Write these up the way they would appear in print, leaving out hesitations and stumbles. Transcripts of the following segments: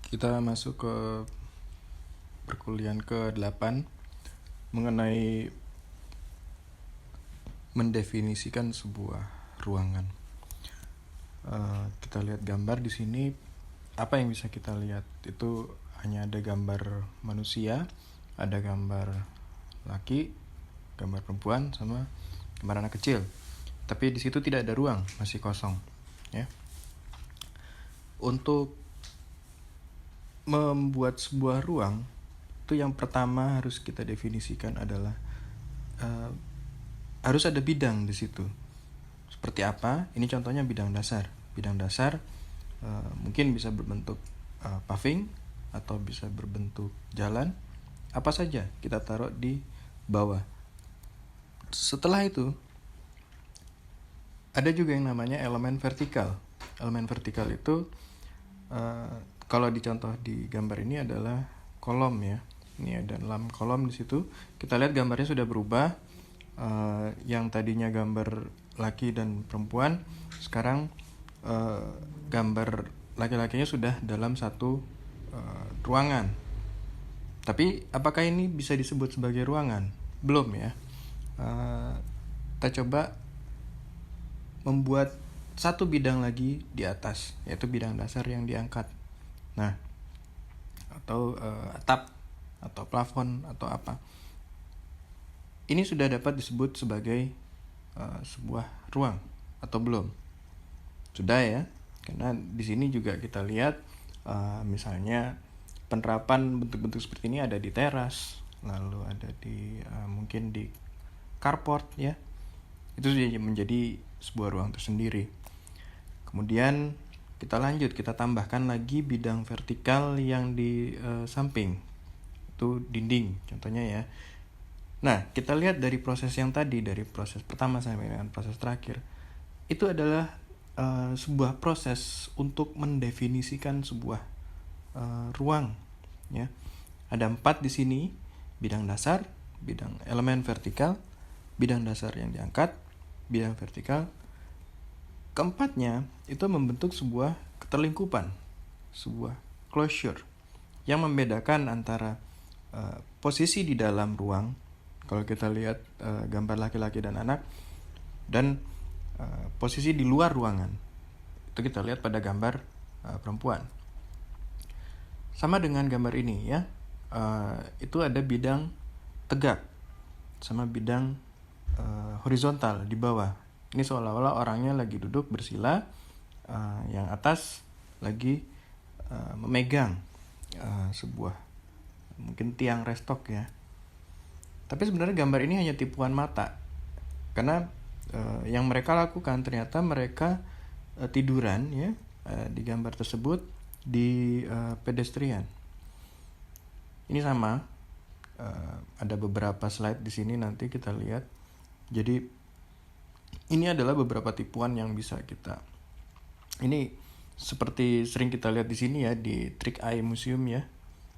Kita masuk ke perkuliahan ke-8 mengenai mendefinisikan sebuah ruangan. Kita lihat gambar di sini. Apa yang bisa kita lihat? Itu hanya ada gambar manusia, ada gambar laki, gambar perempuan, sama gambar anak kecil. Tapi di situ tidak ada ruang, masih kosong. Ya. Untuk membuat sebuah ruang, itu yang pertama harus kita definisikan adalah harus ada bidang di situ. Seperti apa? Ini contohnya bidang dasar. Bidang dasar mungkin bisa berbentuk paving atau bisa berbentuk jalan. Apa saja kita taruh di bawah. Setelah itu ada juga yang namanya elemen vertikal. Elemen vertikal itu kalau dicontoh di gambar ini adalah kolom ya. Ini ada 6 kolom di situ. Kita lihat gambarnya sudah berubah. Yang tadinya gambar laki dan perempuan, sekarang gambar laki-lakinya sudah dalam satu ruangan. Tapi apakah ini bisa disebut sebagai ruangan? Belum ya. Kita coba membuat satu bidang lagi di atas, yaitu bidang dasar yang diangkat. Nah, atau atap atau plafon atau apa. Ini sudah dapat disebut sebagai sebuah ruang atau belum? Sudah ya, karena di sini juga kita lihat misalnya penerapan bentuk-bentuk seperti ini ada di teras, lalu ada di mungkin di carport ya. Itu sudah menjadi sebuah ruang tersendiri. Kemudian kita lanjut, kita tambahkan lagi bidang vertikal yang di samping. Itu dinding contohnya ya. Nah, kita lihat dari proses yang tadi, dari proses pertama sampai dengan proses terakhir, itu adalah sebuah proses untuk mendefinisikan sebuah ruang. Ya, ada 4 di sini: bidang dasar, bidang elemen vertikal, bidang dasar yang diangkat, bidang vertikal. Keempatnya itu membentuk sebuah keterlingkupan, sebuah closure yang membedakan antara posisi di dalam ruang. Kalau kita lihat gambar laki-laki dan anak, dan posisi di luar ruangan, itu kita lihat pada gambar perempuan. Sama dengan gambar ini ya, itu ada bidang tegak sama bidang horizontal di bawah. Ini seolah-olah orangnya lagi duduk bersila, yang atas lagi memegang sebuah mungkin tiang restok ya. Tapi sebenarnya gambar ini hanya tipuan mata, karena yang mereka lakukan ternyata mereka tiduran ya di gambar tersebut di pedestrian. Ini sama, ada beberapa slide di sini nanti kita lihat. Jadi ini adalah beberapa tipuan yang bisa kita. Ini seperti sering kita lihat di sini ya, di Trick Eye Museum ya.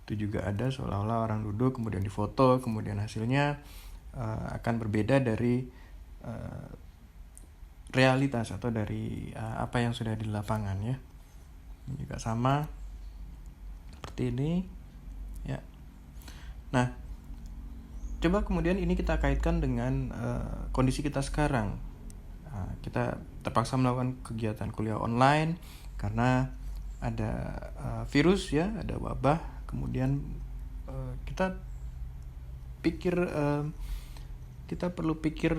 Itu juga ada seolah-olah orang duduk kemudian difoto, kemudian hasilnya akan berbeda dari realitas atau dari apa yang sudah di lapangan ya. Ini juga sama seperti ini ya. Nah, coba kemudian ini kita kaitkan dengan kondisi kita sekarang. Kita terpaksa melakukan kegiatan kuliah online karena ada virus ya, ada wabah. Kemudian kita perlu pikir,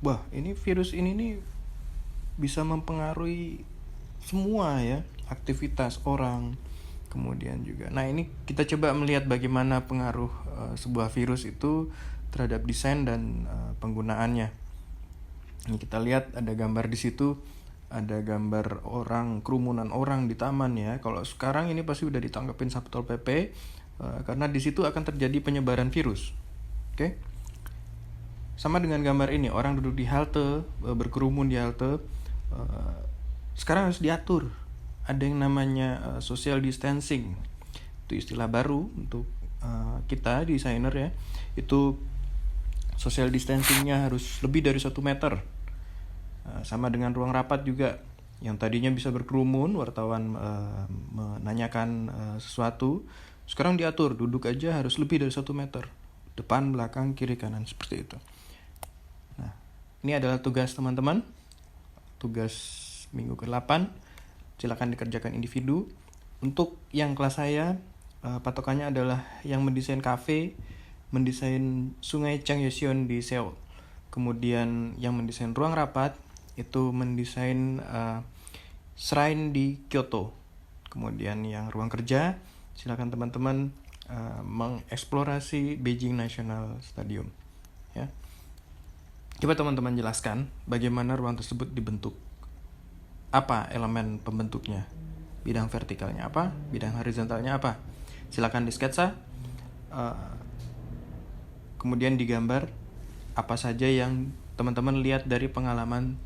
wah ini virus ini nih bisa mempengaruhi semua ya, aktivitas orang. Kemudian juga, nah ini kita coba melihat bagaimana pengaruh sebuah virus itu terhadap desain dan penggunaannya. Ini kita lihat ada gambar di situ. Ada gambar orang, kerumunan orang di taman ya. Kalau sekarang ini pasti udah ditangkapin Satpol PP karena di situ akan terjadi penyebaran virus. Oke. Sama dengan gambar ini, orang duduk di halte, berkerumun di halte. Sekarang harus diatur. Ada yang namanya social distancing. Itu istilah baru untuk kita desainer ya. Itu social distancingnya harus lebih dari 1 meter. Sama dengan ruang rapat juga Yang tadinya bisa berkerumun, wartawan menanyakan sesuatu, sekarang diatur, duduk aja harus lebih dari 1 meter. Depan, belakang, kiri, kanan, seperti itu. Nah, ini adalah tugas teman-teman. Tugas minggu ke-8. Silakan dikerjakan individu. Untuk yang kelas saya, patokannya adalah yang mendesain kafe, mendesain Sungai Changyecheon di Seoul. Kemudian yang mendesain ruang rapat, itu mendesain shrine di Kyoto. Kemudian yang ruang kerja, silakan teman-teman mengeksplorasi Beijing National Stadium. Ya. Coba teman-teman jelaskan bagaimana ruang tersebut dibentuk. Apa elemen pembentuknya? Bidang vertikalnya apa? Bidang horizontalnya apa? Silakan disketsa. Kemudian digambar apa saja yang teman-teman lihat dari pengalaman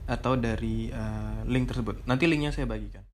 atau dari link tersebut. Nanti linknya saya bagikan.